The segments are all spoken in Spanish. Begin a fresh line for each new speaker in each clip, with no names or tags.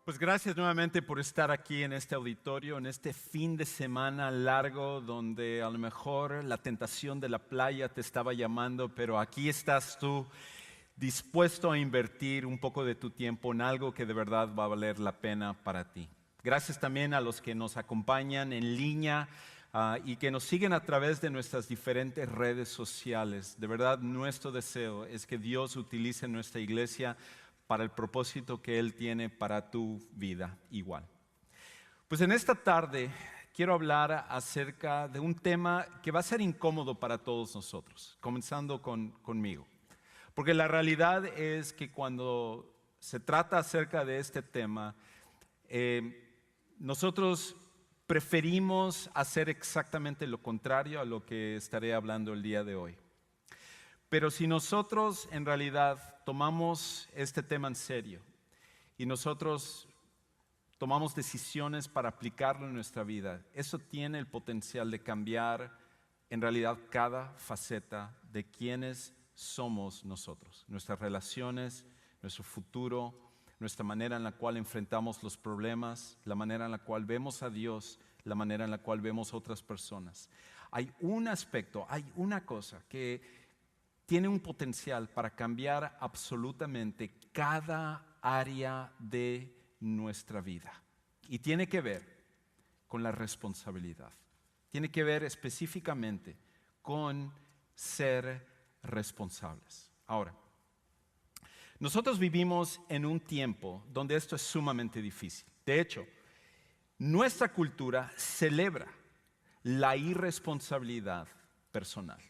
Pues gracias nuevamente por estar aquí en este auditorio, en este fin de semana largo donde a lo mejor la tentación de la playa te estaba llamando, pero aquí estás tú dispuesto a invertir un poco de tu tiempo en algo que de verdad va a valer la pena para ti. Gracias también a los que nos acompañan en línea y que nos siguen a través de nuestras diferentes redes sociales. De verdad, nuestro deseo es que Dios utilice nuestra iglesia para el propósito que Él tiene para tu vida igual. Pues en esta tarde quiero hablar acerca de un tema que va a ser incómodo para todos nosotros, comenzando conmigo. Porque la realidad es que cuando se trata acerca de este tema, nosotros preferimos hacer exactamente lo contrario a lo que estaré hablando el día de hoy. Pero si nosotros en realidad tomamos este tema en serio y nosotros tomamos decisiones para aplicarlo en nuestra vida, eso tiene el potencial de cambiar en realidad cada faceta de quiénes somos nosotros, nuestras relaciones, nuestro futuro, nuestra manera en la cual enfrentamos los problemas, la manera en la cual vemos a Dios, la manera en la cual vemos a otras personas. Hay un aspecto, hay una cosa que tiene un potencial para cambiar absolutamente cada área de nuestra vida. Y tiene que ver con la responsabilidad. Tiene que ver específicamente con ser responsables. Ahora, nosotros vivimos en un tiempo donde esto es sumamente difícil. De hecho, nuestra cultura celebra la irresponsabilidad personal.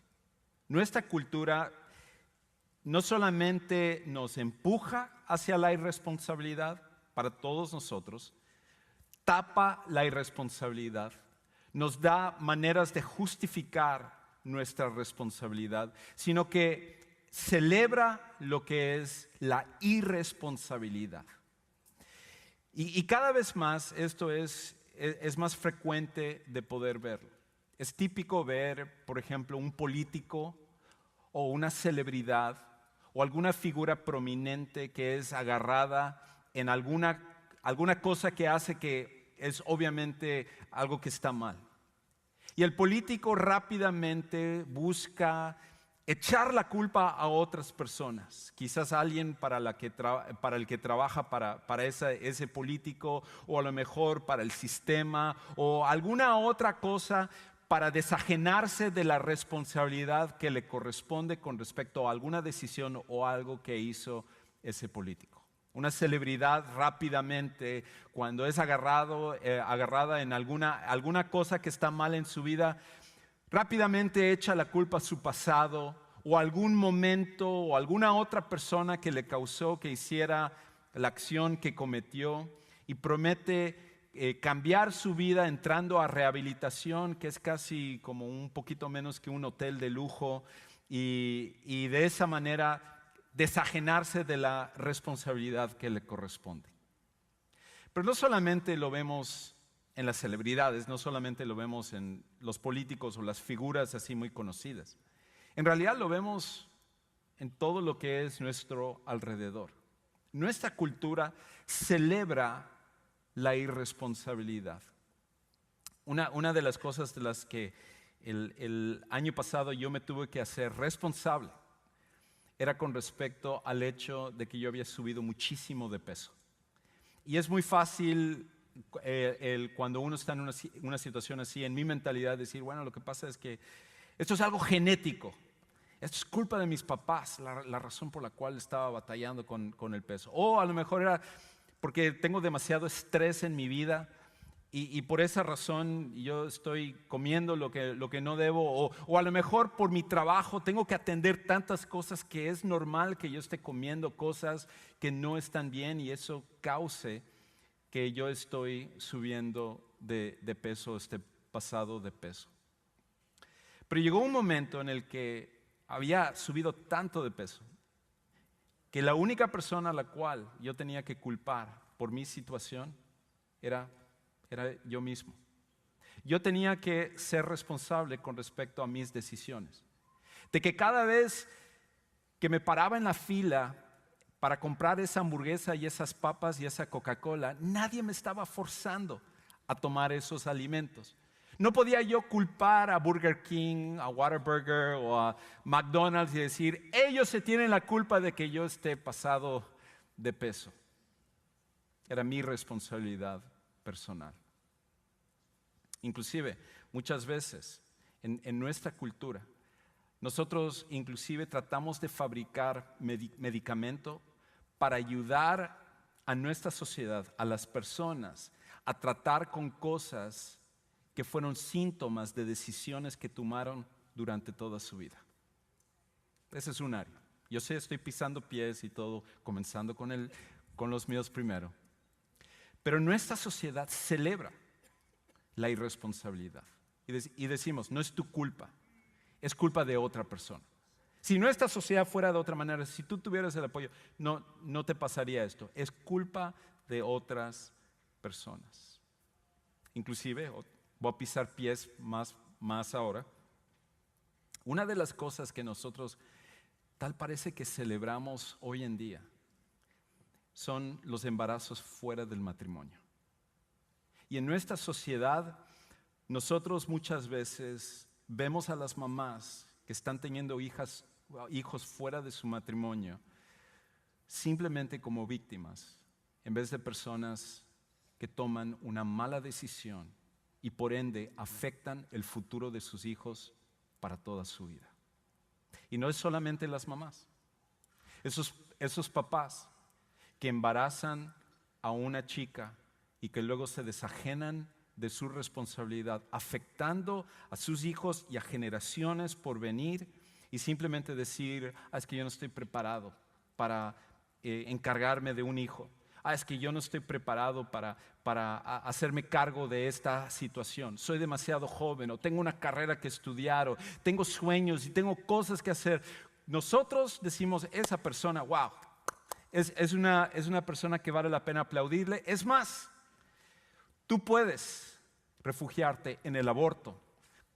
Nuestra cultura no solamente nos empuja hacia la irresponsabilidad para todos nosotros, tapa la irresponsabilidad, nos da maneras de justificar nuestra responsabilidad, sino que celebra lo que es la irresponsabilidad. Y cada vez más esto es más frecuente de poder verlo. Es típico ver, por ejemplo, un político o una celebridad o alguna figura prominente que es agarrada en alguna cosa que hace que es obviamente algo que está mal. Y el político rápidamente busca echar la culpa a otras personas, quizás alguien para el que trabaja para ese político, o a lo mejor para el sistema, o alguna otra cosa para desajenarse de la responsabilidad que le corresponde con respecto a alguna decisión o algo que hizo ese político. Una celebridad rápidamente, cuando es agarrada en alguna cosa que está mal en su vida, rápidamente echa la culpa a su pasado o algún momento o alguna otra persona que le causó que hiciera la acción que cometió y promete cambiar su vida entrando a rehabilitación, que es casi como un poquito menos que un hotel de lujo, y de esa manera desajenarse de la responsabilidad que le corresponde. Pero no solamente lo vemos en las celebridades, no solamente lo vemos en los políticos o las figuras así muy conocidas. En realidad lo vemos en todo lo que es nuestro alrededor. Nuestra cultura celebra la irresponsabilidad. Una de las cosas de las que el año pasado yo me tuve que hacer responsable era con respecto al hecho de que yo había subido muchísimo de peso. Y es muy fácil cuando uno está en una situación así, en mi mentalidad, decir, bueno, lo que pasa es que esto es algo genético. Esto es culpa de mis papás, la razón por la cual estaba batallando con el peso. O a lo mejor era porque tengo demasiado estrés en mi vida y por esa razón yo estoy comiendo lo que no debo. O a lo mejor por mi trabajo tengo que atender tantas cosas que es normal que yo esté comiendo cosas que no están bien y eso cause que yo estoy subiendo de peso, pasado de peso. Pero llegó un momento en el que había subido tanto de peso que la única persona a la cual yo tenía que culpar por mi situación era yo mismo. Yo tenía que ser responsable con respecto a mis decisiones. De que cada vez que me paraba en la fila para comprar esa hamburguesa y esas papas y esa Coca-Cola, nadie me estaba forzando a tomar esos alimentos. No podía yo culpar a Burger King, a Whataburger o a McDonald's y decir, ellos se tienen la culpa de que yo esté pasado de peso. Era mi responsabilidad personal. Inclusive, muchas veces en nuestra cultura, nosotros inclusive tratamos de fabricar medicamento para ayudar a nuestra sociedad, a las personas, a tratar con cosas que fueron síntomas de decisiones que tomaron durante toda su vida. Ese es un área. Yo sé, estoy pisando pies y todo, comenzando con los míos primero. Pero nuestra sociedad celebra la irresponsabilidad. Y decimos, no es tu culpa, es culpa de otra persona. Si nuestra sociedad fuera de otra manera, si tú tuvieras el apoyo, no te pasaría esto. Es culpa de otras personas. Inclusive, voy a pisar pies más ahora. Una de las cosas que nosotros tal parece que celebramos hoy en día son los embarazos fuera del matrimonio. Y en nuestra sociedad, nosotros muchas veces vemos a las mamás que están teniendo hijos fuera de su matrimonio simplemente como víctimas, en vez de personas que toman una mala decisión y por ende afectan el futuro de sus hijos para toda su vida. Y no es solamente las mamás, esos papás que embarazan a una chica y que luego se desajenan de su responsabilidad, afectando a sus hijos y a generaciones por venir y simplemente decir, es que yo no estoy preparado para encargarme de un hijo. Es que yo no estoy preparado para hacerme cargo de esta situación. Soy demasiado joven o tengo una carrera que estudiar o tengo sueños y tengo cosas que hacer. Nosotros decimos, esa persona, wow, es una persona que vale la pena aplaudirle. Es más, tú puedes refugiarte en el aborto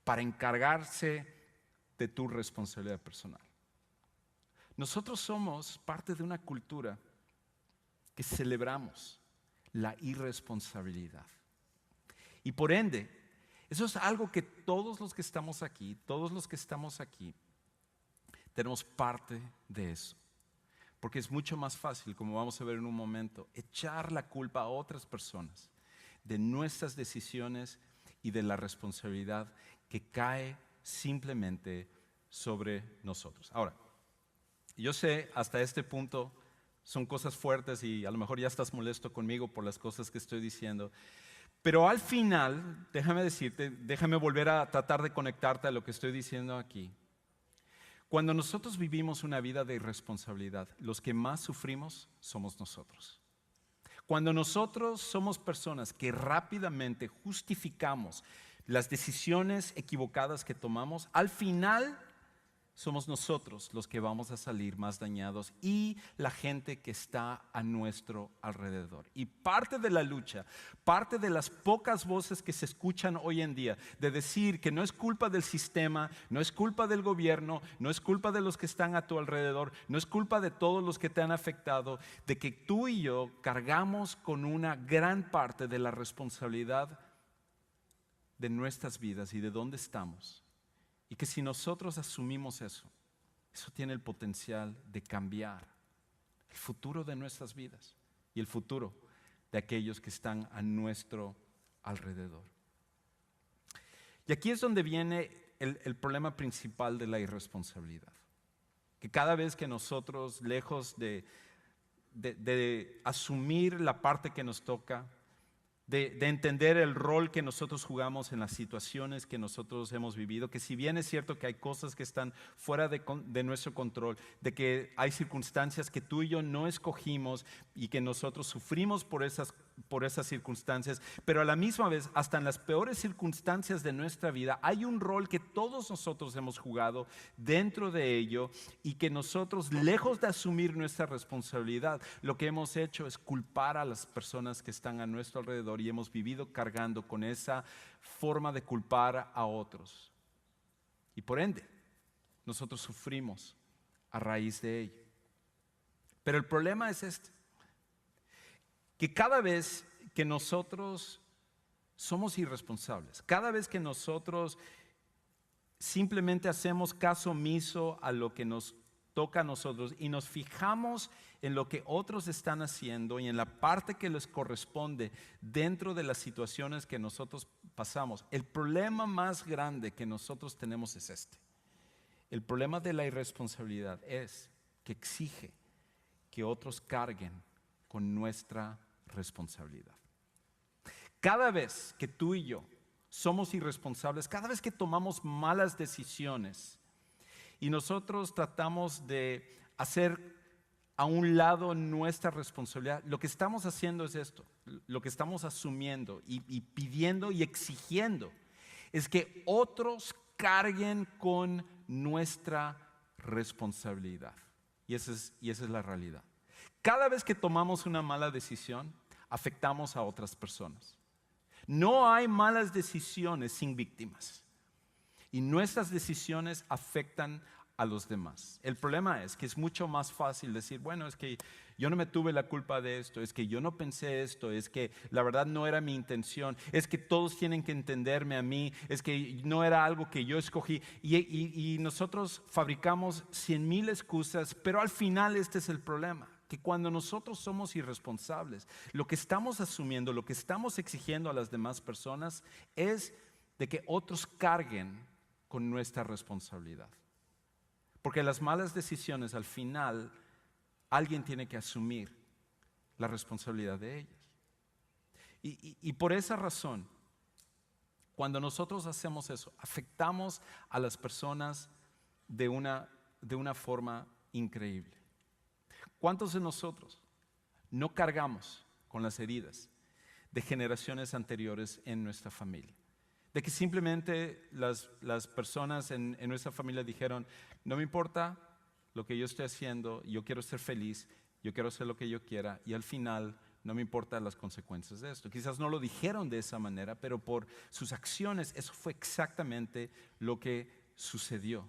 para encargarse de tu responsabilidad personal. Nosotros somos parte de una cultura que celebramos la irresponsabilidad. Y por ende, eso es algo que todos los que estamos aquí, tenemos parte de eso. Porque es mucho más fácil, como vamos a ver en un momento, echar la culpa a otras personas de nuestras decisiones y de la responsabilidad que cae simplemente sobre nosotros. Ahora, yo sé, hasta este punto son cosas fuertes y a lo mejor ya estás molesto conmigo por las cosas que estoy diciendo, pero al final, déjame volver a tratar de conectarte a lo que estoy diciendo aquí. Cuando nosotros vivimos una vida de irresponsabilidad, los que más sufrimos somos nosotros. Cuando nosotros somos personas que rápidamente justificamos las decisiones equivocadas que tomamos, al final somos nosotros los que vamos a salir más dañados y la gente que está a nuestro alrededor. Y parte de la lucha, parte de las pocas voces que se escuchan hoy en día de decir que no es culpa del sistema, no es culpa del gobierno, no es culpa de los que están a tu alrededor, no es culpa de todos los que te han afectado, de que tú y yo cargamos con una gran parte de la responsabilidad de nuestras vidas y de dónde estamos. Y que si nosotros asumimos eso tiene el potencial de cambiar el futuro de nuestras vidas y el futuro de aquellos que están a nuestro alrededor. Y aquí es donde viene el problema principal de la irresponsabilidad. Que cada vez que nosotros, lejos de asumir la parte que nos toca, de entender el rol que nosotros jugamos en las situaciones que nosotros hemos vivido, que si bien es cierto que hay cosas que están fuera de nuestro control, de que hay circunstancias que tú y yo no escogimos y que nosotros sufrimos por esas circunstancias, pero a la misma vez, hasta en las peores circunstancias de nuestra vida, hay un rol que todos nosotros hemos jugado dentro de ello y que nosotros, lejos de asumir nuestra responsabilidad, lo que hemos hecho es culpar a las personas que están a nuestro alrededor y hemos vivido cargando con esa forma de culpar a otros. Y por ende, nosotros sufrimos a raíz de ello. Pero el problema es este, que cada vez que nosotros somos irresponsables, cada vez que nosotros simplemente hacemos caso omiso a lo que nos toca a nosotros y nos fijamos en lo que otros están haciendo y en la parte que les corresponde dentro de las situaciones que nosotros pasamos, el problema más grande que nosotros tenemos es este. El problema de la irresponsabilidad es que exige que otros carguen con nuestra responsabilidad. Cada vez que tú y yo somos irresponsables, cada vez que tomamos malas decisiones y nosotros tratamos de hacer a un lado nuestra responsabilidad, lo que estamos haciendo es esto, lo que estamos asumiendo y pidiendo y exigiendo es que otros carguen con nuestra responsabilidad. Y esa es la realidad. Cada vez que tomamos una mala decisión, afectamos a otras personas. No hay malas decisiones sin víctimas. Y nuestras decisiones afectan a los demás. El problema es que es mucho más fácil decir, bueno, es que yo no me tuve la culpa de esto, es que yo no pensé esto, es que la verdad no era mi intención, es que todos tienen que entenderme a mí, es que no era algo que yo escogí. Y nosotros fabricamos 100,000 excusas, pero al final este es el problema. Que cuando nosotros somos irresponsables, lo que estamos asumiendo, lo que estamos exigiendo a las demás personas es de que otros carguen con nuestra responsabilidad. Porque las malas decisiones al final alguien tiene que asumir la responsabilidad de ellas. Y por esa razón, cuando nosotros hacemos eso, afectamos a las personas de una forma increíble. ¿Cuántos de nosotros no cargamos con las heridas de generaciones anteriores en nuestra familia? De que simplemente las personas en nuestra familia dijeron, no me importa lo que yo estoy haciendo, yo quiero ser feliz, yo quiero hacer lo que yo quiera y al final no me importan las consecuencias de esto. Quizás no lo dijeron de esa manera, pero por sus acciones eso fue exactamente lo que sucedió.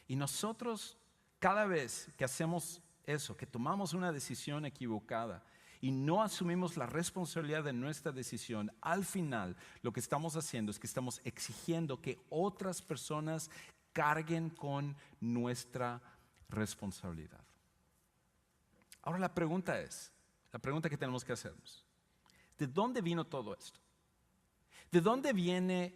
Y nosotros cada vez que hacemos eso, que tomamos una decisión equivocada y no asumimos la responsabilidad de nuestra decisión, al final lo que estamos haciendo es que estamos exigiendo que otras personas carguen con nuestra responsabilidad. Ahora la pregunta que tenemos que hacernos, ¿de dónde vino todo esto? ¿De dónde viene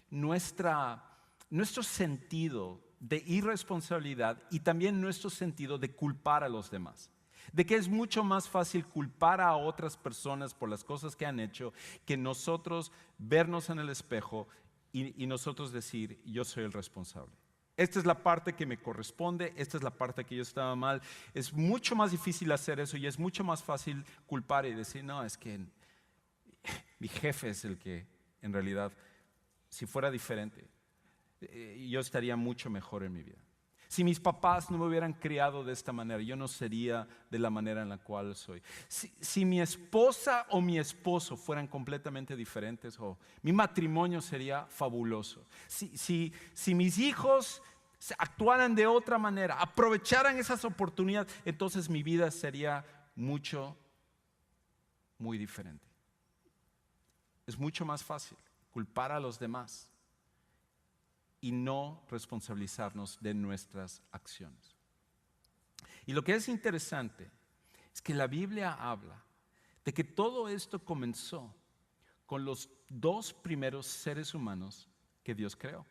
nuestro sentido de irresponsabilidad y también nuestro sentido de culpar a los demás? De que es mucho más fácil culpar a otras personas por las cosas que han hecho que nosotros vernos en el espejo y nosotros decir, yo soy el responsable. Esta es la parte que me corresponde, esta es la parte que yo estaba mal. Es mucho más difícil hacer eso y es mucho más fácil culpar y decir, no, es que mi jefe es el que en realidad, si fuera diferente, yo estaría mucho mejor en mi vida. Si mis papás no me hubieran criado de esta manera, yo no sería de la manera en la cual soy. Si mi esposa o mi esposo fueran completamente diferentes, mi matrimonio sería fabuloso. Si mis hijos actuaran de otra manera, aprovecharan esas oportunidades, entonces mi vida sería muy diferente. Es mucho más fácil culpar a los demás y no responsabilizarnos de nuestras acciones. Y lo que es interesante es que la Biblia habla de que todo esto comenzó con los dos primeros seres humanos que Dios creó.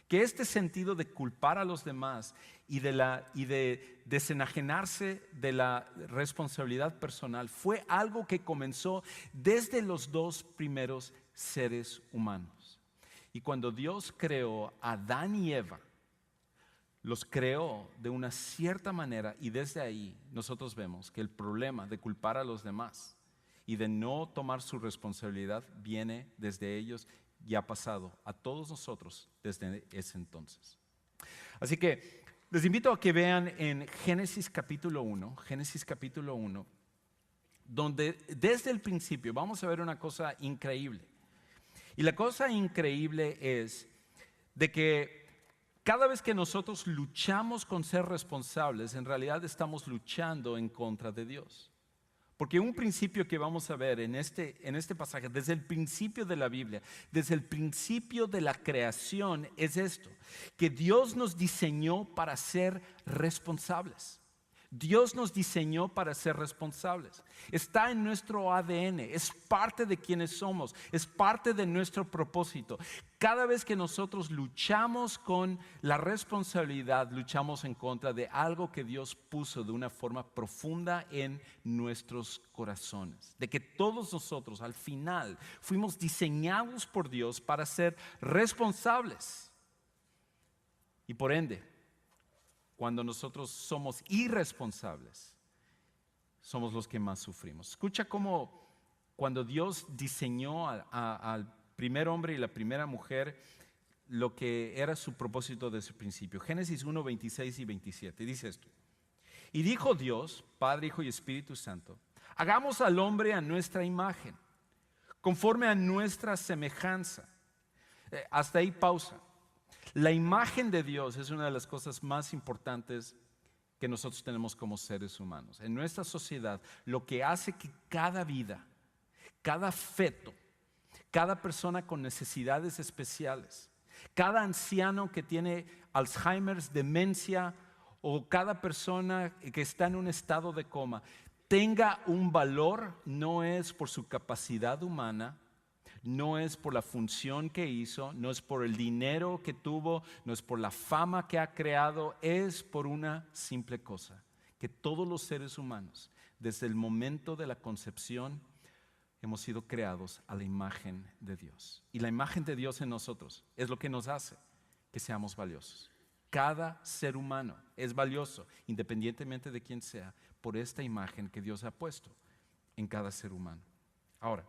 Que este sentido de culpar a los demás y de desenajenarse de la responsabilidad personal fue algo que comenzó desde los dos primeros seres humanos. Y cuando Dios creó a Adán y Eva, los creó de una cierta manera y desde ahí nosotros vemos que el problema de culpar a los demás y de no tomar su responsabilidad viene desde ellos y ha pasado a todos nosotros desde ese entonces. Así que les invito a que vean en Génesis capítulo 1, donde desde el principio vamos a ver una cosa increíble. Y la cosa increíble es de que Cada vez que nosotros luchamos con ser responsables, en realidad estamos luchando en contra de Dios. Porque un principio que vamos a ver en este pasaje, desde el principio de la Biblia, desde el principio de la creación, es esto: que Dios nos diseñó para ser responsables. Dios nos diseñó para ser responsables. Está en nuestro ADN, es parte de quienes somos, es parte de nuestro propósito. Cada vez que nosotros luchamos con la responsabilidad, luchamos en contra de algo que Dios puso de una forma profunda en nuestros corazones. De que todos nosotros al final fuimos diseñados por Dios para ser responsables. Y por ende, cuando nosotros somos irresponsables, somos los que más sufrimos. Escucha cómo cuando Dios diseñó al primer hombre y la primera mujer, lo que era su propósito desde el principio. Génesis 1, 26 y 27, dice esto: y dijo Dios, Padre, Hijo y Espíritu Santo, hagamos al hombre a nuestra imagen, conforme a nuestra semejanza. Hasta ahí pausa. La imagen de Dios es una de las cosas más importantes que nosotros tenemos como seres humanos. En nuestra sociedad, lo que hace que cada vida, cada feto, cada persona con necesidades especiales, cada anciano que tiene Alzheimer's, demencia, o cada persona que está en un estado de coma, tenga un valor, no es por su capacidad humana, no es por la función que hizo, no es por el dinero que tuvo, no es por la fama que ha creado, es por una simple cosa: que todos los seres humanos, desde el momento de la concepción, hemos sido creados a la imagen de Dios. Y la imagen de Dios en nosotros es lo que nos hace que seamos valiosos. Cada ser humano es valioso, independientemente de quién sea, por esta imagen que Dios ha puesto en cada ser humano. Ahora,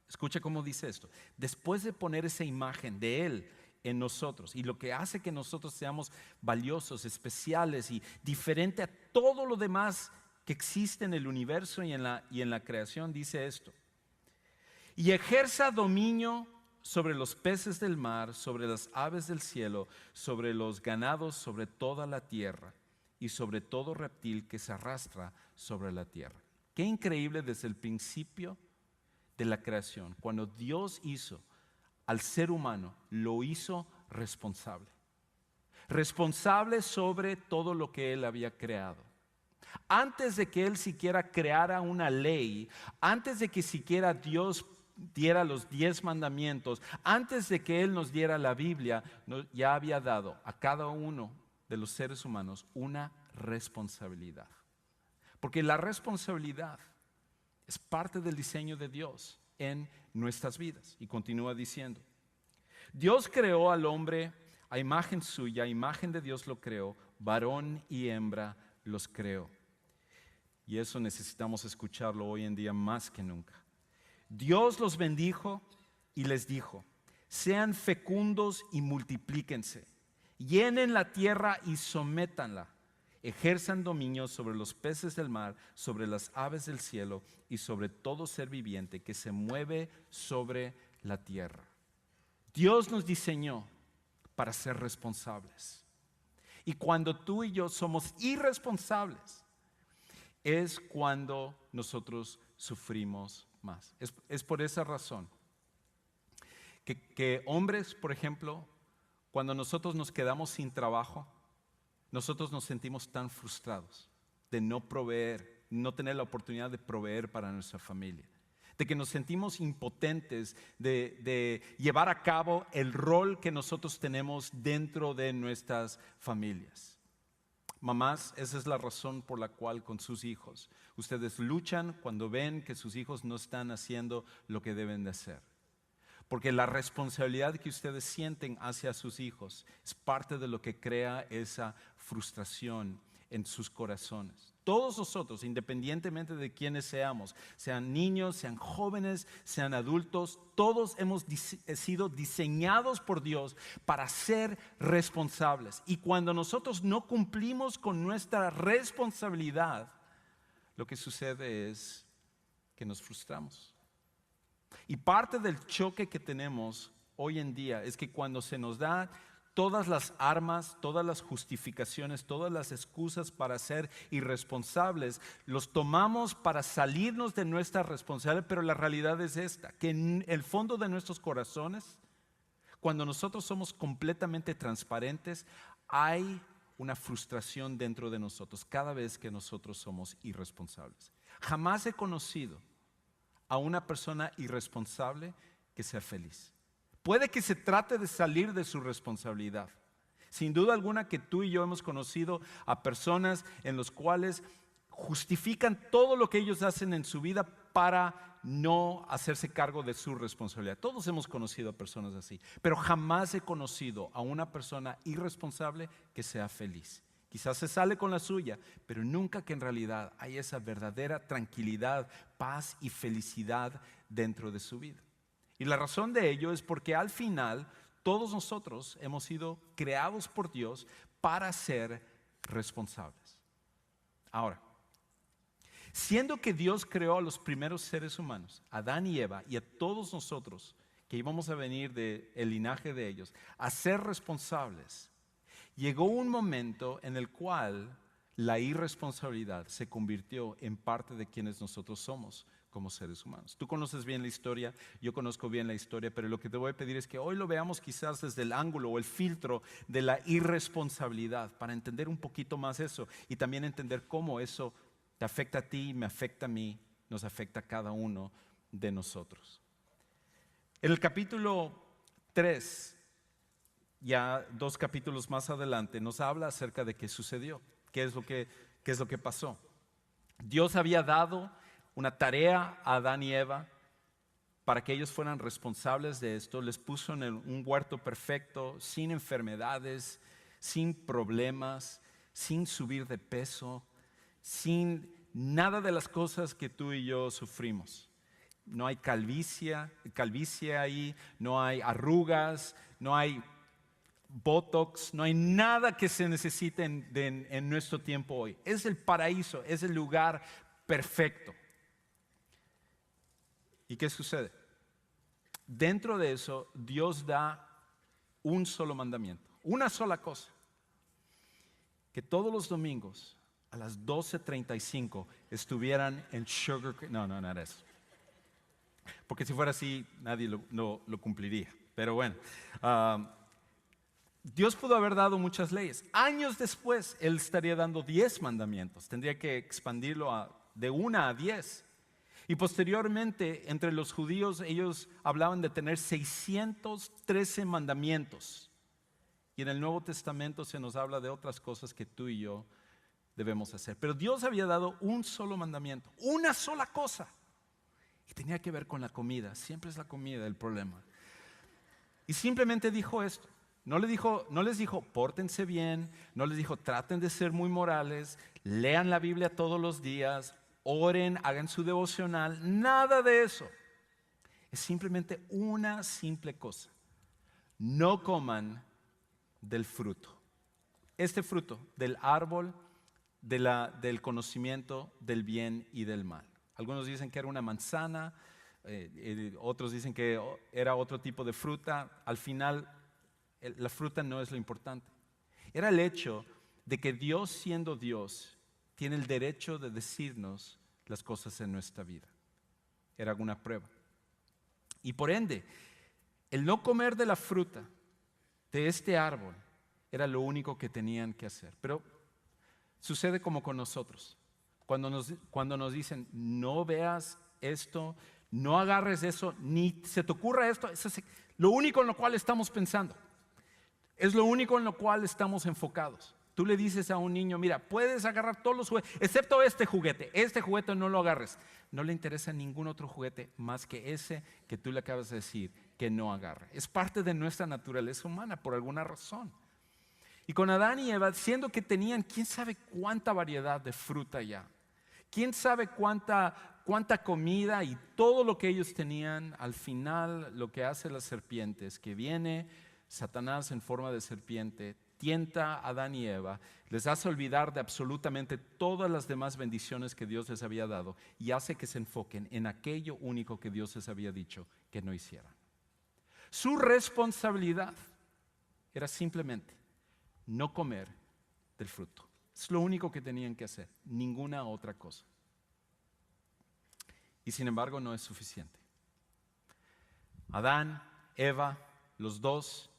escucha cómo dice esto: después de poner esa imagen de Él en nosotros, y lo que hace que nosotros seamos valiosos, especiales y diferente a todo lo demás que existe en el universo y en la creación, dice esto: y ejerza dominio sobre los peces del mar, sobre las aves del cielo, sobre los ganados, sobre toda la tierra y sobre todo reptil que se arrastra sobre la tierra. Qué increíble desde el principio de la creación, cuando Dios hizo al ser humano, lo hizo responsable. Responsable sobre todo lo que Él había creado. Antes de que Él siquiera creara una ley, antes de que siquiera Dios diera los 10 mandamientos, antes de que Él nos diera la Biblia, ya había dado a cada uno de los seres humanos una responsabilidad. Porque la responsabilidad es parte del diseño de Dios en nuestras vidas. Y continúa diciendo: Dios creó al hombre a imagen suya, a imagen de Dios lo creó, varón y hembra los creó. Y eso necesitamos escucharlo hoy en día más que nunca. Dios los bendijo y les dijo: sean fecundos y multiplíquense, llenen la tierra y sométanla. Ejerzan dominio sobre los peces del mar, sobre las aves del cielo y sobre todo ser viviente que se mueve sobre la tierra. Dios nos diseñó para ser responsables. Y cuando tú y yo somos irresponsables, es cuando nosotros sufrimos más. Es por esa razón que hombres, por ejemplo, cuando nosotros nos quedamos sin trabajo, nosotros nos sentimos tan frustrados de no proveer, no tener la oportunidad de proveer para nuestra familia, de que nos sentimos impotentes de llevar a cabo el rol que nosotros tenemos dentro de nuestras familias. Mamás, esa es la razón por la cual con sus hijos ustedes luchan cuando ven que sus hijos no están haciendo lo que deben de hacer. Porque la responsabilidad que ustedes sienten hacia sus hijos es parte de lo que crea esa frustración en sus corazones. Todos nosotros, independientemente de quiénes seamos, sean niños, sean jóvenes, sean adultos, todos hemos sido diseñados por Dios para ser responsables. Y cuando nosotros no cumplimos con nuestra responsabilidad, lo que sucede es que nos frustramos. Y parte del choque que tenemos hoy en día es que cuando se nos da todas las armas, todas las justificaciones, todas las excusas para ser irresponsables, los tomamos para salirnos de nuestra responsabilidad, pero la realidad es esta, que en el fondo de nuestros corazones, cuando nosotros somos completamente transparentes, hay una frustración dentro de nosotros cada vez que nosotros somos irresponsables. Jamás he conocido a una persona irresponsable que sea feliz. Puede que se trate de salir de su responsabilidad. Sin duda alguna que tú y yo hemos conocido a personas en las cuales justifican todo lo que ellos hacen en su vida para no hacerse cargo de su responsabilidad. Todos hemos conocido a personas así, pero jamás he conocido a una persona irresponsable que sea feliz. Quizás se sale con la suya, pero nunca que en realidad hay esa verdadera tranquilidad, paz y felicidad dentro de su vida. Y la razón de ello es porque al final todos nosotros hemos sido creados por Dios para ser responsables. Ahora, siendo que Dios creó a los primeros seres humanos, a Adán y Eva, y a todos nosotros que íbamos a venir del linaje de ellos, a ser responsables, llegó un momento en el cual la irresponsabilidad se convirtió en parte de quienes nosotros somos como seres humanos. Tú conoces bien la historia, yo conozco bien la historia, pero lo que te voy a pedir es que hoy lo veamos quizás desde el ángulo o el filtro de la irresponsabilidad, para entender un poquito más eso y también entender cómo eso te afecta a ti, me afecta a mí, nos afecta a cada uno de nosotros. En el capítulo 3, ya 2 capítulos más adelante, nos habla acerca de qué sucedió, qué es lo que pasó. Dios había dado una tarea a Adán y Eva para que ellos fueran responsables de esto. Les puso en un huerto perfecto, sin enfermedades, sin problemas, sin subir de peso, sin nada de las cosas que tú y yo sufrimos. No hay calvicie ahí, no hay arrugas, no hay botox, no hay nada que se necesite en nuestro tiempo hoy. Es el paraíso, es el lugar perfecto. ¿Y qué sucede? Dentro de eso, Dios da un solo mandamiento, una sola cosa: que todos los domingos a las 12:35 estuvieran en Sugar Creek. No era eso. Porque si fuera así, nadie lo cumpliría. Pero bueno, Dios pudo haber dado muchas leyes. Años después, Él estaría dando 10 mandamientos. Tendría que expandirlo de 1 a 10. Y posteriormente, entre los judíos, ellos hablaban de tener 613 mandamientos. Y en el Nuevo Testamento se nos habla de otras cosas que tú y yo debemos hacer. Pero Dios había dado un solo mandamiento, una sola cosa. Y tenía que ver con la comida. Siempre es la comida el problema. Y simplemente dijo esto. No les dijo, pórtense bien. No les dijo, traten de ser muy morales. Lean la Biblia todos los días. Oren, hagan su devocional. Nada de eso. Es simplemente una simple cosa: no coman del fruto. Este fruto del árbol del conocimiento del bien y del mal. Algunos dicen que era una manzana, otros dicen que era otro tipo de fruta. Al final, la fruta no es lo importante. Era el hecho de que Dios, siendo Dios, tiene el derecho de decirnos las cosas en nuestra vida. Era alguna prueba. Y por ende, el no comer de la fruta de este árbol era lo único que tenían que hacer. Pero sucede como con nosotros. Cuando nos dicen, no veas esto, no agarres eso, ni se te ocurra esto, eso es lo único en lo cual estamos pensando. Es lo único en lo cual estamos enfocados. Tú le dices a un niño, mira, puedes agarrar todos los juguetes, excepto este juguete no lo agarres. No le interesa ningún otro juguete más que ese que tú le acabas de decir que no agarre. Es parte de nuestra naturaleza humana por alguna razón. Y con Adán y Eva, siendo que tenían quién sabe cuánta variedad de fruta ya, quién sabe cuánta comida y todo lo que ellos tenían, al final lo que hace la serpiente es que viene Satanás en forma de serpiente, tienta a Adán y Eva, les hace olvidar de absolutamente todas las demás bendiciones que Dios les había dado y hace que se enfoquen en aquello único que Dios les había dicho que no hicieran. Su responsabilidad era simplemente no comer del fruto. Es lo único que tenían que hacer, ninguna otra cosa. Y sin embargo no es suficiente. Adán, Eva, los dos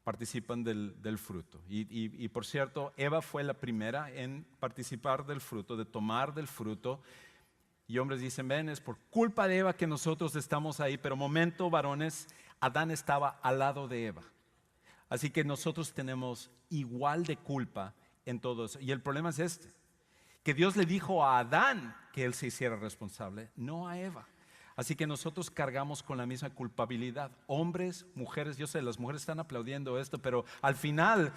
participan del fruto. Y por cierto, Eva fue la primera en participar del fruto, de tomar del fruto. Y hombres dicen, ven, es por culpa de Eva que nosotros estamos ahí. Pero momento, varones, Adán estaba al lado de Eva. Así que nosotros tenemos igual de culpa en todo eso. Y el problema es este, que Dios le dijo a Adán que él se hiciera responsable, no a Eva. Así que nosotros cargamos con la misma culpabilidad. Hombres, mujeres, yo sé, las mujeres están aplaudiendo esto, pero al final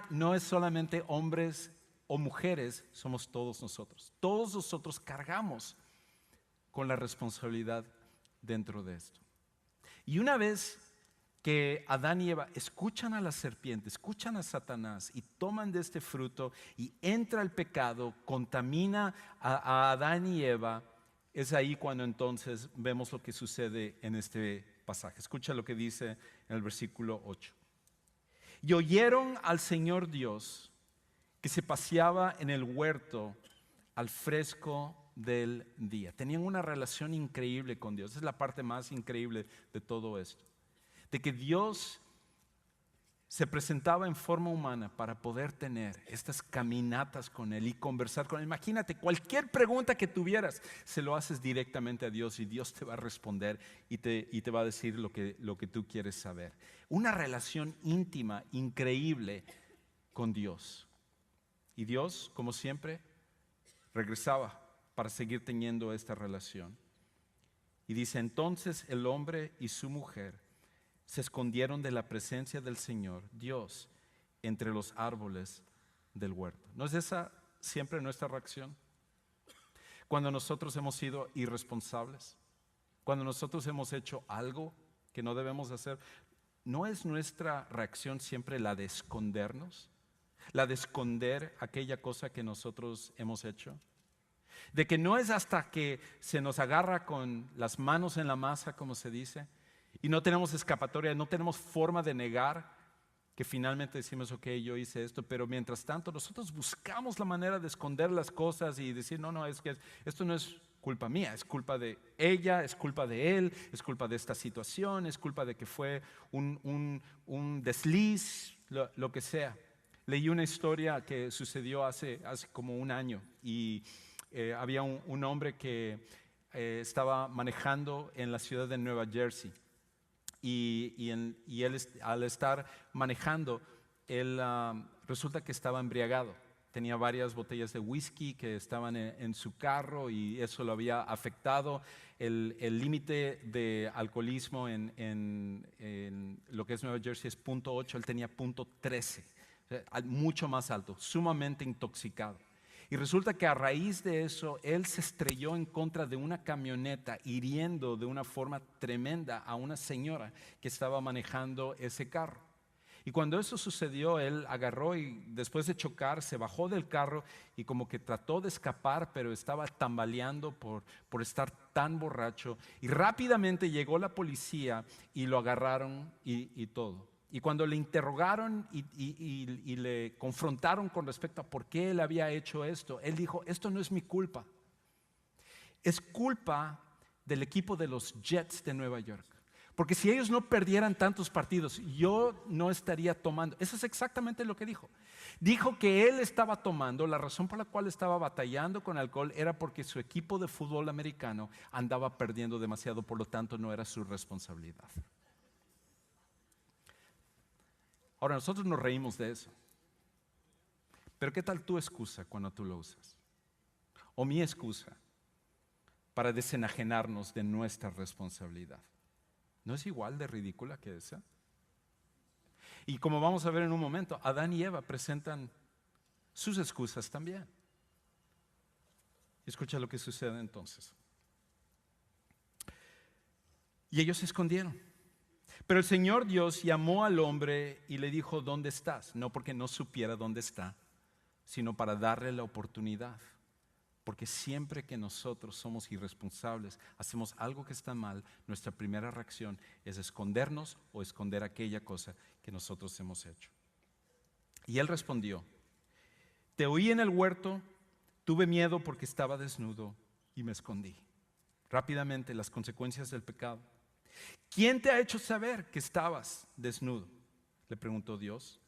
no es solamente hombres o mujeres, somos todos nosotros. Todos nosotros cargamos con la responsabilidad dentro de esto. Y una vez que Adán y Eva escuchan a la serpiente, escuchan a Satanás y toman de este fruto y entra el pecado, contamina a Adán y Eva, es ahí cuando entonces vemos lo que sucede en este pasaje. Escucha lo que dice en el versículo 8. Y oyeron al Señor Dios que se paseaba en el huerto al fresco del día. Tenían una relación increíble con Dios. Esa es la parte más increíble de todo esto. De que Dios se presentaba en forma humana para poder tener estas caminatas con Él y conversar con Él. Imagínate, cualquier pregunta que tuvieras, se lo haces directamente a Dios y Dios te va a responder y te va a decir lo que tú quieres saber. Una relación íntima, increíble con Dios. Y Dios, como siempre, regresaba para seguir teniendo esta relación. Y dice, entonces el hombre y su mujer se escondieron de la presencia del Señor, Dios, entre los árboles del huerto. ¿No es esa siempre nuestra reacción? Cuando nosotros hemos sido irresponsables, cuando nosotros hemos hecho algo que no debemos hacer, ¿no es nuestra reacción siempre la de escondernos? La de esconder aquella cosa que nosotros hemos hecho. De que no es hasta que se nos agarra con las manos en la masa, como se dice, y no tenemos escapatoria, no tenemos forma de negar que finalmente decimos, ok, yo hice esto, pero mientras tanto nosotros buscamos la manera de esconder las cosas y decir, no, es que esto no es culpa mía, es culpa de ella, es culpa de él, es culpa de esta situación, es culpa de que fue un desliz, lo que sea. Leí una historia que sucedió hace como un año y había un hombre que estaba manejando en la ciudad de Nueva Jersey. Y él al estar manejando, él resulta que estaba embriagado. Tenía varias botellas de whisky que estaban en su carro y eso lo había afectado. El límite de alcoholismo en lo que es Nueva Jersey es 0.8, él tenía 0.13, mucho más alto, sumamente intoxicado. Y resulta que a raíz de eso, él se estrelló en contra de una camioneta, hiriendo de una forma tremenda a una señora que estaba manejando ese carro. Y cuando eso sucedió, él agarró y después de chocar, se bajó del carro y como que trató de escapar, pero estaba tambaleando por estar tan borracho. Y rápidamente llegó la policía y lo agarraron y todo. Y cuando le interrogaron y le confrontaron con respecto a por qué él había hecho esto, él dijo, esto no es mi culpa. Es culpa del equipo de los Jets de Nueva York. Porque si ellos no perdieran tantos partidos, yo no estaría tomando. Eso es exactamente lo que dijo. Dijo que él estaba tomando, la razón por la cual estaba batallando con alcohol era porque su equipo de fútbol americano andaba perdiendo demasiado, por lo tanto no era su responsabilidad. Ahora, nosotros nos reímos de eso. Pero ¿qué tal tu excusa cuando tú lo usas? O mi excusa para desenajenarnos de nuestra responsabilidad. ¿No es igual de ridícula que esa? Y como vamos a ver en un momento, Adán y Eva presentan sus excusas también. Escucha lo que sucede entonces. Y ellos se escondieron. Pero el Señor Dios llamó al hombre y le dijo, ¿dónde estás? No porque no supiera dónde está, sino para darle la oportunidad. Porque siempre que nosotros somos irresponsables, hacemos algo que está mal, nuestra primera reacción es escondernos o esconder aquella cosa que nosotros hemos hecho. Y él respondió: te oí en el huerto, tuve miedo porque estaba desnudo y me escondí. Rápidamente, las consecuencias del pecado. ¿Quién te ha hecho saber que estabas desnudo?, le preguntó Dios.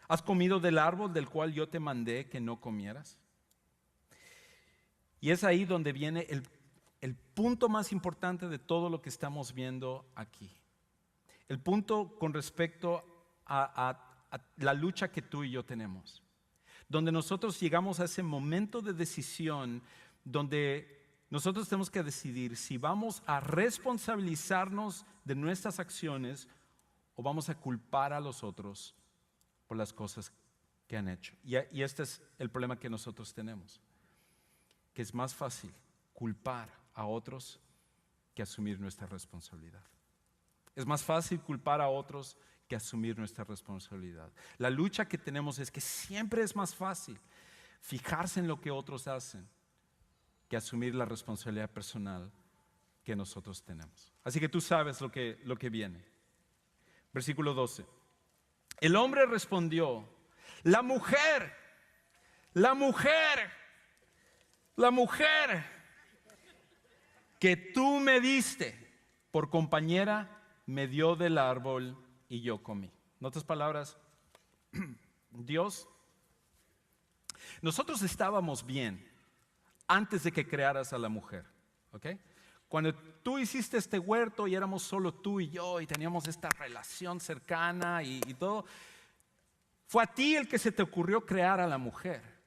¿Has comido del árbol del cual yo te mandé que no comieras? Y es ahí donde viene el punto más importante de todo lo que estamos viendo aquí. El punto con respecto a la lucha que tú y yo tenemos. Donde nosotros llegamos a ese momento de decisión donde nosotros tenemos que decidir si vamos a responsabilizarnos de nuestras acciones o vamos a culpar a los otros por las cosas que han hecho. Y este es el problema que nosotros tenemos. Que es más fácil culpar a otros que asumir nuestra responsabilidad. Es más fácil culpar a otros que asumir nuestra responsabilidad. La lucha que tenemos es que siempre es más fácil fijarse en lo que otros hacen que asumir la responsabilidad personal que nosotros tenemos. Así que tú sabes lo que viene. Versículo 12. El hombre respondió: la mujer que tú me diste por compañera me dio del árbol y yo comí. En otras palabras, nosotros estábamos bien antes de que crearas a la mujer, ¿ok? Cuando tú hiciste este huerto y éramos solo tú y yo y teníamos esta relación cercana y todo, fue a ti el que se te ocurrió crear a la mujer.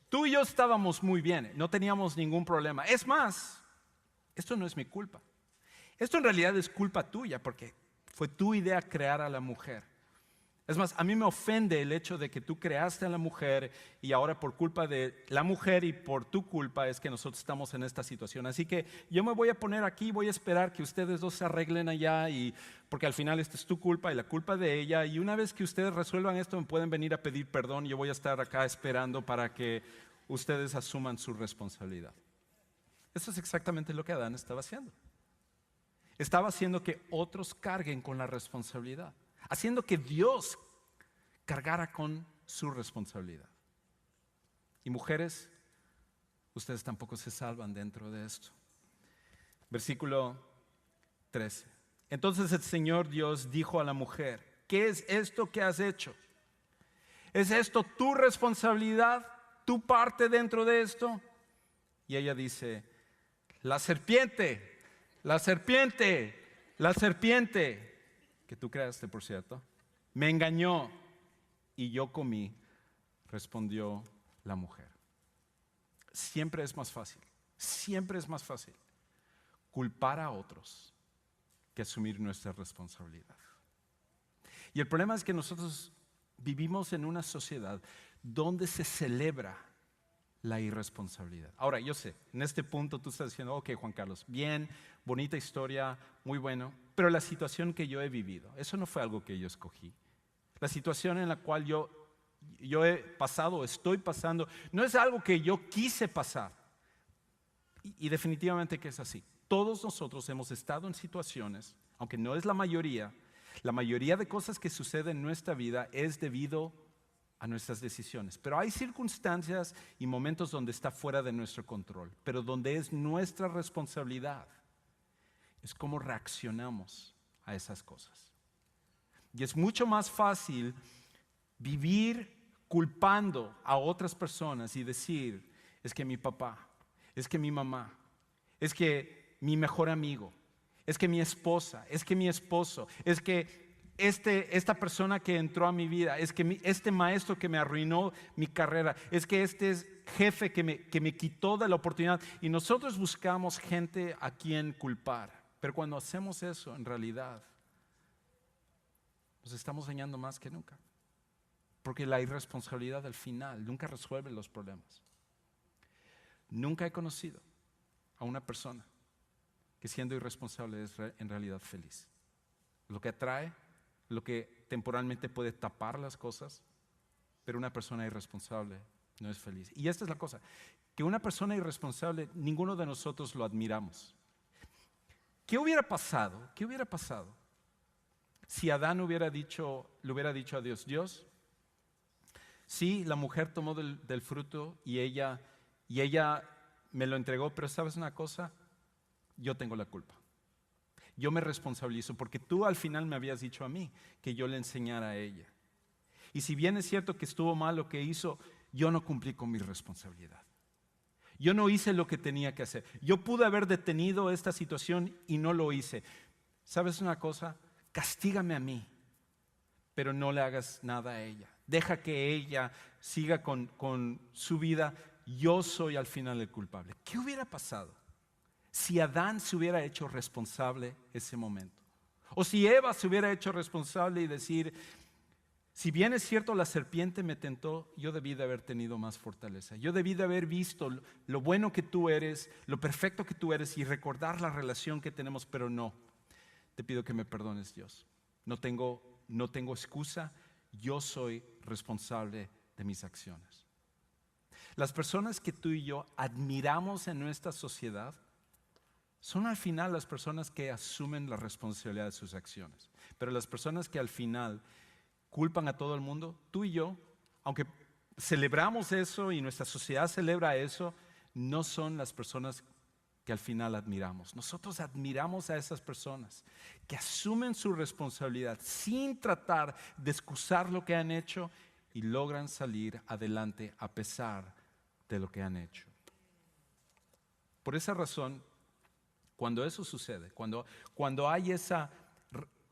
Tú y yo estábamos muy bien, no teníamos ningún problema. Es más, esto no es mi culpa. Esto en realidad es culpa tuya porque fue tu idea crear a la mujer. Es más, a mí me ofende el hecho de que tú creaste a la mujer y ahora por culpa de la mujer y por tu culpa es que nosotros estamos en esta situación. Así que yo me voy a poner aquí, voy a esperar que ustedes dos se arreglen allá porque al final esta es tu culpa y la culpa de ella. Y una vez que ustedes resuelvan esto me pueden venir a pedir perdón y yo voy a estar acá esperando para que ustedes asuman su responsabilidad. Eso es exactamente lo que Adán estaba haciendo. Estaba haciendo que otros carguen con la responsabilidad. Haciendo que Dios cargara con su responsabilidad. Y mujeres, ustedes tampoco se salvan dentro de esto. Versículo 13. Entonces el Señor Dios dijo a la mujer: ¿qué es esto que has hecho? ¿Es esto tu responsabilidad? ¿Tu parte dentro de esto? Y ella dice: la serpiente que tú creaste, por cierto, me engañó y yo comí, respondió la mujer. Siempre es más fácil culpar a otros que asumir nuestra responsabilidad. Y el problema es que nosotros vivimos en una sociedad donde se celebra la irresponsabilidad. Ahora, yo sé, en este punto tú estás diciendo: ok, Juan Carlos, bien, bonita historia, muy bueno, pero la situación que yo he vivido, eso no fue algo que yo escogí. La situación en la cual yo he pasado, estoy pasando, no es algo que yo quise pasar. Y definitivamente que es así. Todos nosotros hemos estado en situaciones, aunque no es la mayoría de cosas que suceden en nuestra vida es debido a nuestras decisiones. Pero hay circunstancias y momentos donde está fuera de nuestro control, pero donde es nuestra responsabilidad. Es cómo reaccionamos a esas cosas. Y es mucho más fácil vivir culpando a otras personas y decir: es que mi papá, es que mi mamá, es que mi mejor amigo, es que mi esposa, es que mi esposo, es que esta persona que entró a mi vida, es que este maestro que me arruinó mi carrera, es que este jefe que me quitó de la oportunidad. Y nosotros buscamos gente a quien culpar. Pero cuando hacemos eso, en realidad, nos estamos dañando más que nunca. Porque la irresponsabilidad al final nunca resuelve los problemas. Nunca he conocido a una persona que siendo irresponsable es en realidad feliz. Lo que atrae, lo que temporalmente puede tapar las cosas, pero una persona irresponsable No es feliz. Y esta es la cosa, que una persona irresponsable, ninguno de nosotros lo admiramos. ¿Qué hubiera pasado? ¿Qué hubiera pasado si Adán le hubiera dicho a Dios, Dios, sí, la mujer tomó del fruto y ella me lo entregó, pero ¿sabes una cosa? Yo tengo la culpa. Yo me responsabilizo porque tú al final me habías dicho a mí que yo le enseñara a ella. Y si bien es cierto que estuvo mal lo que hizo, yo no cumplí con mi responsabilidad. Yo no hice lo que tenía que hacer. Yo pude haber detenido esta situación y no lo hice. ¿Sabes una cosa? Castígame a mí, pero no le hagas nada a ella. Deja que ella siga con su vida. Yo soy al final el culpable. ¿Qué hubiera pasado si Adán se hubiera hecho responsable ese momento? O si Eva se hubiera hecho responsable y decir, si bien es cierto la serpiente me tentó, yo debí de haber tenido más fortaleza. Yo debí de haber visto lo bueno que tú eres, lo perfecto que tú eres y recordar la relación que tenemos, pero no. Te pido que me perdones, Dios. No tengo excusa. Yo soy responsable de mis acciones. Las personas que tú y yo admiramos en nuestra sociedad son al final las personas que asumen la responsabilidad de sus acciones. Pero las personas que al final culpan a todo el mundo, tú y yo, aunque celebramos eso y nuestra sociedad celebra eso, no son las personas que al final admiramos. Nosotros admiramos a esas personas que asumen su responsabilidad sin tratar de excusar lo que han hecho y logran salir adelante a pesar de lo que han hecho. Por esa razón, cuando eso sucede, cuando hay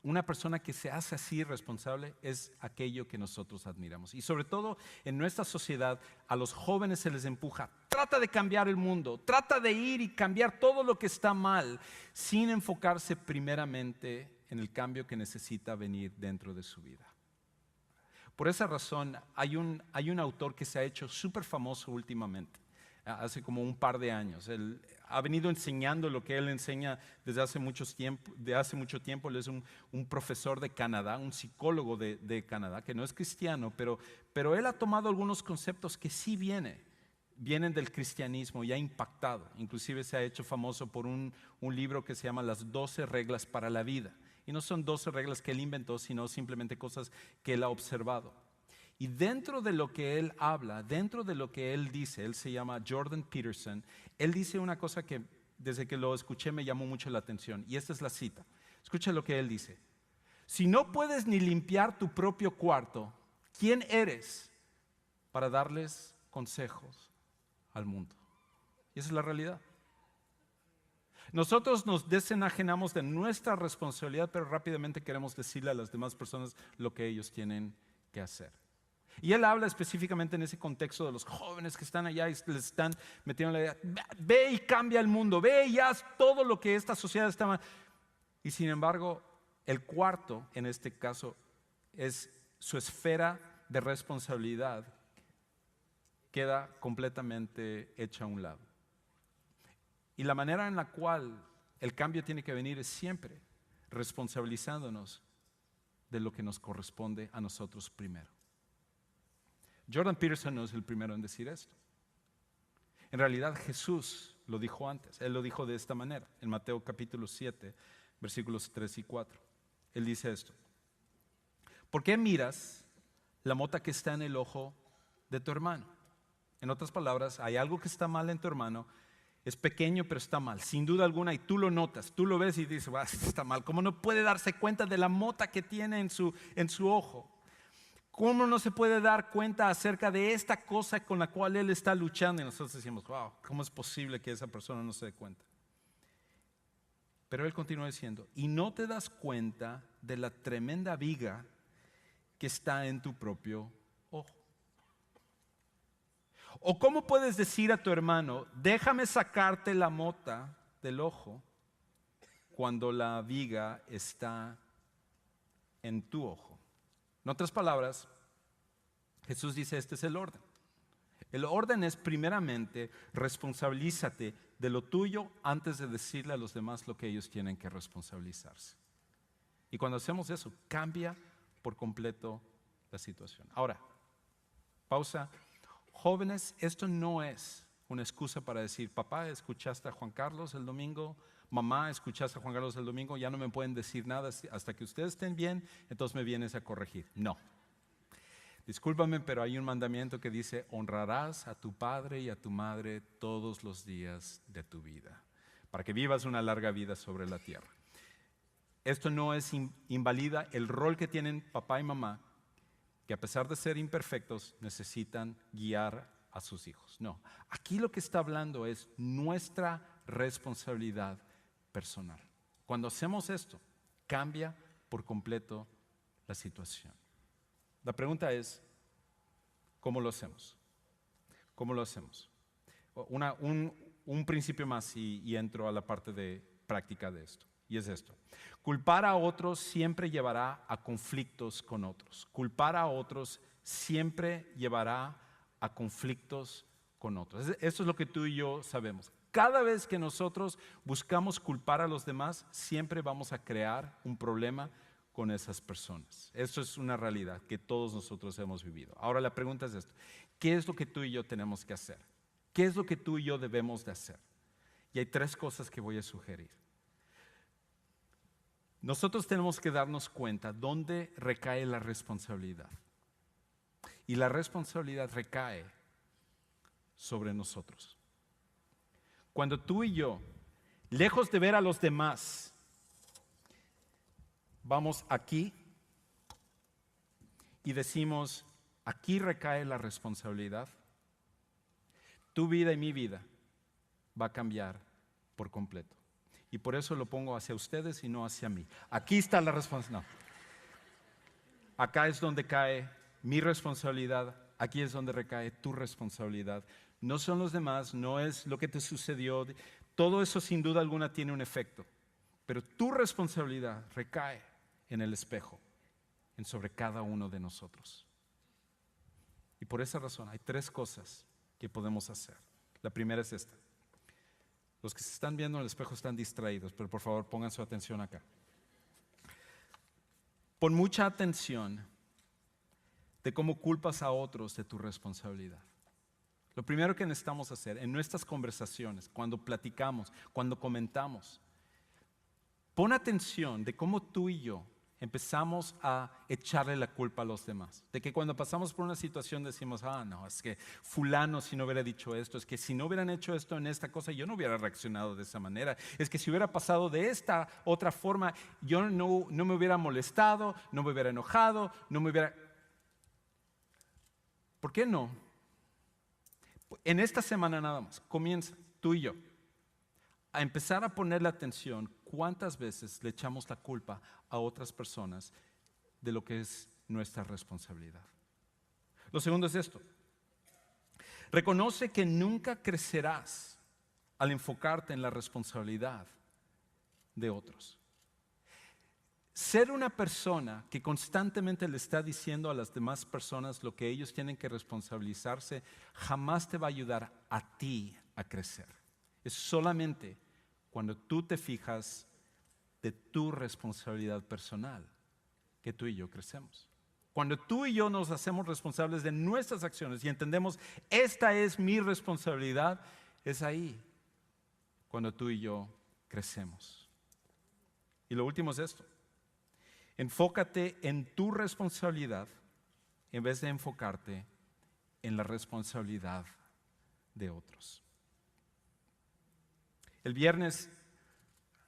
una persona que se hace así responsable, es aquello que nosotros admiramos. Y sobre todo en nuestra sociedad, a los jóvenes se les empuja, trata de cambiar el mundo, trata de ir y cambiar todo lo que está mal, sin enfocarse primeramente en el cambio que necesita venir dentro de su vida. Por esa razón, hay un autor que se ha hecho súper famoso últimamente, hace como un par de años. Él ha venido enseñando lo que él enseña desde hace mucho tiempo. Él es un profesor de Canadá, un psicólogo de Canadá, que no es cristiano, pero él ha tomado algunos conceptos que sí vienen del cristianismo y ha impactado. Inclusive se ha hecho famoso por un libro que se llama Las 12 reglas para la vida. Y no son 12 reglas que él inventó, sino simplemente cosas que él ha observado. Y dentro de lo que él habla, dentro de lo que él dice, él se llama Jordan Peterson, él dice una cosa que desde que lo escuché me llamó mucho la atención. Y esta es la cita. Escucha lo que él dice. Si no puedes ni limpiar tu propio cuarto, ¿quién eres para darles consejos al mundo? Y esa es la realidad. Nosotros nos desenajenamos de nuestra responsabilidad, pero rápidamente queremos decirle a las demás personas lo que ellos tienen que hacer. Y él habla específicamente en ese contexto de los jóvenes que están allá y les están metiendo la idea, ve y cambia el mundo, ve y haz todo lo que esta sociedad está mal. Y sin embargo, el cuarto, en este caso, es su esfera de responsabilidad, queda completamente hecha a un lado. Y la manera en la cual el cambio tiene que venir es siempre responsabilizándonos de lo que nos corresponde a nosotros primero. Jordan Peterson no es el primero en decir esto. En realidad Jesús lo dijo antes. Él lo dijo de esta manera, en Mateo capítulo 7, versículos 3 y 4. Él dice esto. ¿Por qué miras la mota que está en el ojo de tu hermano? En otras palabras, hay algo que está mal en tu hermano. Es pequeño, pero está mal, sin duda alguna, y tú lo notas, tú lo ves y dices, está mal. ¿Cómo no puede darse cuenta de la mota que tiene en su ojo? ¿Cómo no se puede dar cuenta acerca de esta cosa con la cual él está luchando? Y nosotros decimos, wow, ¿cómo es posible que esa persona no se dé cuenta? Pero él continúa diciendo, y no te das cuenta de la tremenda viga que está en tu propio ojo. ¿O cómo puedes decir a tu hermano, déjame sacarte la mota del ojo cuando la viga está en tu ojo? En otras palabras, Jesús dice, este es el orden. El orden es primeramente, responsabilízate de lo tuyo antes de decirle a los demás lo que ellos tienen que responsabilizarse. Y cuando hacemos eso, cambia por completo la situación. Ahora, pausa. Jóvenes, esto no es una excusa para decir, papá, ¿escuchaste a Juan Carlos el domingo? Mamá, ¿escuchaste a Juan Carlos el domingo? Ya no me pueden decir nada hasta que ustedes estén bien, entonces me vienes a corregir. No. Discúlpame, pero hay un mandamiento que dice, honrarás a tu padre y a tu madre todos los días de tu vida, para que vivas una larga vida sobre la tierra. Esto no es invalida el rol que tienen papá y mamá, que a pesar de ser imperfectos, necesitan guiar a sus hijos. No, aquí lo que está hablando es nuestra responsabilidad personal. Cuando hacemos esto, cambia por completo la situación. La pregunta es, ¿cómo lo hacemos? ¿Cómo lo hacemos? Un principio más y entro a la parte de práctica de esto. Y es esto. Culpar a otros siempre llevará a conflictos con otros. Culpar a otros siempre llevará a conflictos con otros. Eso es lo que tú y yo sabemos. Cada vez que nosotros buscamos culpar a los demás, siempre vamos a crear un problema con esas personas. Eso es una realidad que todos nosotros hemos vivido. Ahora la pregunta es esto. ¿Qué es lo que tú y yo tenemos que hacer? ¿Qué es lo que tú y yo debemos de hacer? Y hay 3 cosas que voy a sugerir. Nosotros tenemos que darnos cuenta dónde recae la responsabilidad. Y la responsabilidad recae sobre nosotros. Cuando tú y yo, lejos de ver a los demás, vamos aquí y decimos, aquí recae la responsabilidad, tu vida y mi vida va a cambiar por completo. Y por eso lo pongo hacia ustedes y no hacia mí. Aquí está la responsabilidad. No. Acá es donde cae mi responsabilidad, aquí es donde recae tu responsabilidad. No son los demás, no es lo que te sucedió. Todo eso sin duda alguna tiene un efecto. Pero tu responsabilidad recae en el espejo, en sobre cada uno de nosotros. Y por esa razón hay 3 cosas que podemos hacer. La primera es esta. Los que se están viendo en el espejo están distraídos, pero por favor pongan su atención acá. Pon mucha atención de cómo culpas a otros de tu responsabilidad. Lo primero que necesitamos hacer en nuestras conversaciones, cuando platicamos, cuando comentamos, pon atención de cómo tú y yo empezamos a echarle la culpa a los demás. De que cuando pasamos por una situación decimos, no, es que fulano si no hubiera dicho esto, es que si no hubieran hecho esto en esta cosa, yo no hubiera reaccionado de esa manera. Es que si hubiera pasado de esta otra forma, yo no me hubiera molestado, no me hubiera enojado, no me hubiera... ¿Por qué no? En esta semana nada más, comienza tú y yo a empezar a ponerle atención cuántas veces le echamos la culpa a otras personas de lo que es nuestra responsabilidad. Lo segundo es esto. Reconoce que nunca crecerás al enfocarte en la responsabilidad de otros. Ser una persona que constantemente le está diciendo a las demás personas lo que ellos tienen que responsabilizarse jamás te va a ayudar a ti a crecer. Es solamente cuando tú te fijas de tu responsabilidad personal que tú y yo crecemos. Cuando tú y yo nos hacemos responsables de nuestras acciones y entendemos, esta es mi responsabilidad, es ahí cuando tú y yo crecemos. Y lo último es esto. Enfócate en tu responsabilidad en vez de enfocarte en la responsabilidad de otros. El viernes,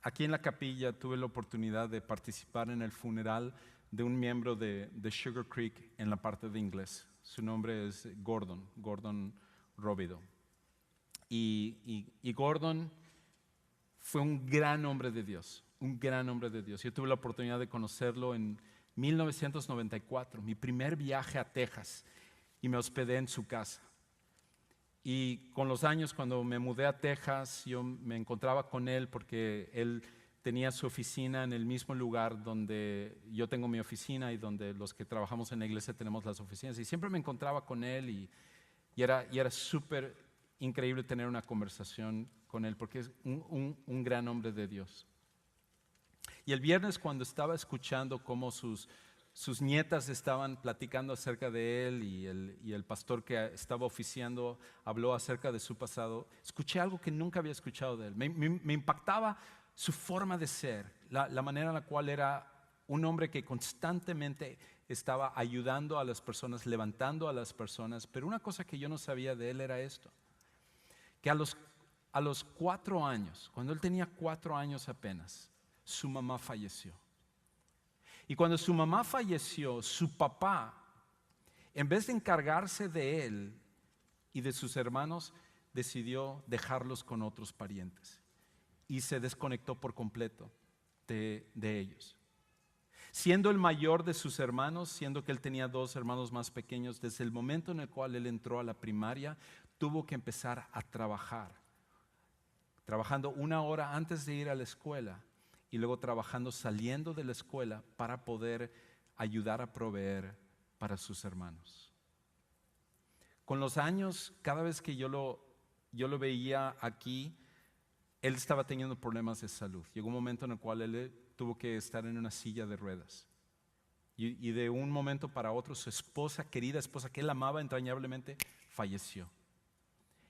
aquí en la capilla, tuve la oportunidad de participar en el funeral de un miembro de Sugar Creek en la parte de inglés. Su nombre es Gordon Robido. Y Gordon fue un gran hombre de Dios, un gran hombre de Dios. Yo tuve la oportunidad de conocerlo en 1994, mi primer viaje a Texas, y me hospedé en su casa. Y con los años, cuando me mudé a Texas, yo me encontraba con él porque él tenía su oficina en el mismo lugar donde yo tengo mi oficina y donde los que trabajamos en la iglesia tenemos las oficinas. Y siempre me encontraba con él y era súper increíble tener una conversación con él porque es un gran hombre de Dios. Y el viernes, cuando estaba escuchando cómo sus sus nietas estaban platicando acerca de él y el pastor que estaba oficiando habló acerca de su pasado. Escuché algo que nunca había escuchado de él. Me impactaba su forma de ser, la manera en la cual era un hombre que constantemente estaba ayudando a las personas, levantando a las personas. Pero una cosa que yo no sabía de él era esto, que a los 4 años, cuando él tenía 4 años apenas, su mamá falleció. Y cuando su mamá falleció, su papá, en vez de encargarse de él y de sus hermanos, decidió dejarlos con otros parientes y se desconectó por completo de ellos. Siendo el mayor de sus hermanos, siendo que él tenía 2 hermanos más pequeños, desde el momento en el cual él entró a la primaria, tuvo que empezar a trabajar, trabajando 1 hora antes de ir a la escuela y luego trabajando saliendo de la escuela para poder ayudar a proveer para sus hermanos. Con los años, cada vez que yo lo veía aquí, él estaba teniendo problemas de salud. Llegó un momento en el cual él tuvo que estar en una silla de ruedas. Y de un momento para otro, su esposa, querida esposa, que él amaba entrañablemente, falleció.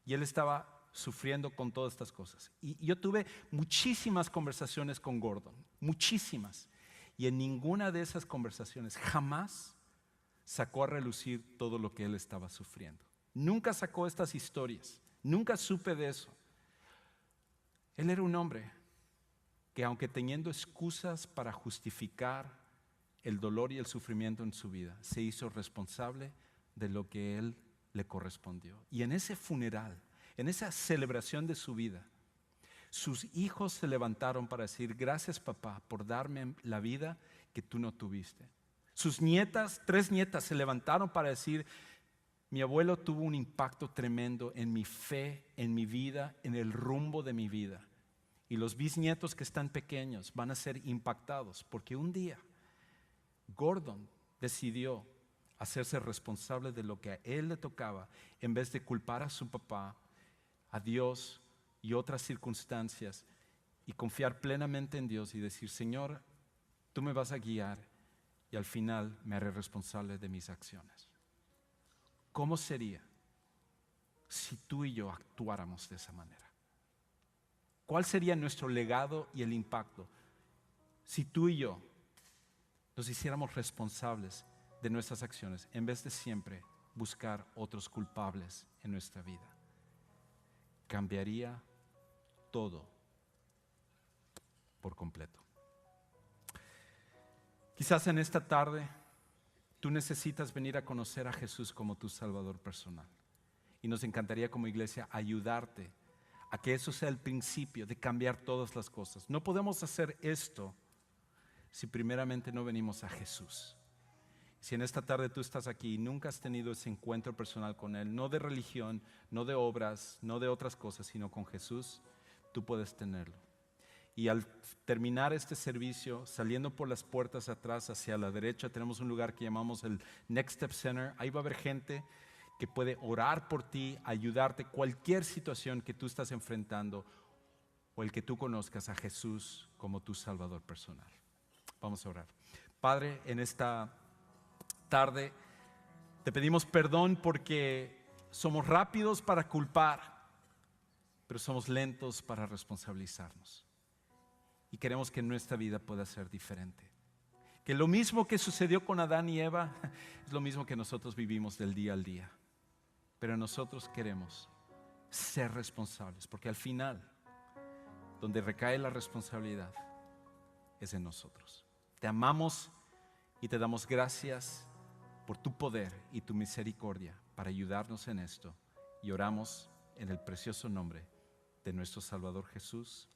Y él estaba sufriendo con todas estas cosas. Y yo tuve muchísimas conversaciones con Gordon, muchísimas. Y en ninguna de esas conversaciones jamás sacó a relucir todo lo que él estaba sufriendo. Nunca sacó estas historias, nunca supe de eso. Él era un hombre que, aunque teniendo excusas para justificar el dolor y el sufrimiento en su vida, se hizo responsable de lo que él le correspondió. Y en ese funeral, en esa celebración de su vida, sus hijos se levantaron para decir: gracias, papá, por darme la vida que tú no tuviste. Sus nietas, 3 nietas, se levantaron para decir: mi abuelo tuvo un impacto tremendo en mi fe, en mi vida, en el rumbo de mi vida. Y los bisnietos que están pequeños van a ser impactados, porque un día Gordon decidió hacerse responsable de lo que a él le tocaba, en vez de culpar a su papá, a Dios y otras circunstancias, y confiar plenamente en Dios y decir: Señor, tú me vas a guiar y al final me haré responsable de mis acciones. ¿Cómo sería si tú y yo actuáramos de esa manera? ¿Cuál sería nuestro legado y el impacto si tú y yo nos hiciéramos responsables de nuestras acciones en vez de siempre buscar otros culpables en nuestra vida? Cambiaría todo por completo. Quizás en esta tarde tú necesitas venir a conocer a Jesús como tu Salvador personal. Y nos encantaría como iglesia ayudarte a que eso sea el principio de cambiar todas las cosas. No podemos hacer esto si primeramente no venimos a Jesús. Si en esta tarde tú estás aquí y nunca has tenido ese encuentro personal con Él, no de religión, no de obras, no de otras cosas, sino con Jesús, tú puedes tenerlo. Y al terminar este servicio, saliendo por las puertas atrás hacia la derecha, tenemos un lugar que llamamos el Next Step Center. Ahí va a haber gente que puede orar por ti, ayudarte, cualquier situación que tú estás enfrentando o el que tú conozcas a Jesús como tu Salvador personal. Vamos a orar. Padre, en esta tarde te pedimos perdón porque somos rápidos para culpar, pero somos lentos para responsabilizarnos. Y queremos que nuestra vida pueda ser diferente. Que lo mismo que sucedió con Adán y Eva es lo mismo que nosotros vivimos del día al día. Pero nosotros queremos ser responsables, porque al final, donde recae la responsabilidad, es en nosotros. Te amamos y te damos gracias por tu poder y tu misericordia para ayudarnos en esto. Y oramos en el precioso nombre de nuestro Salvador Jesús.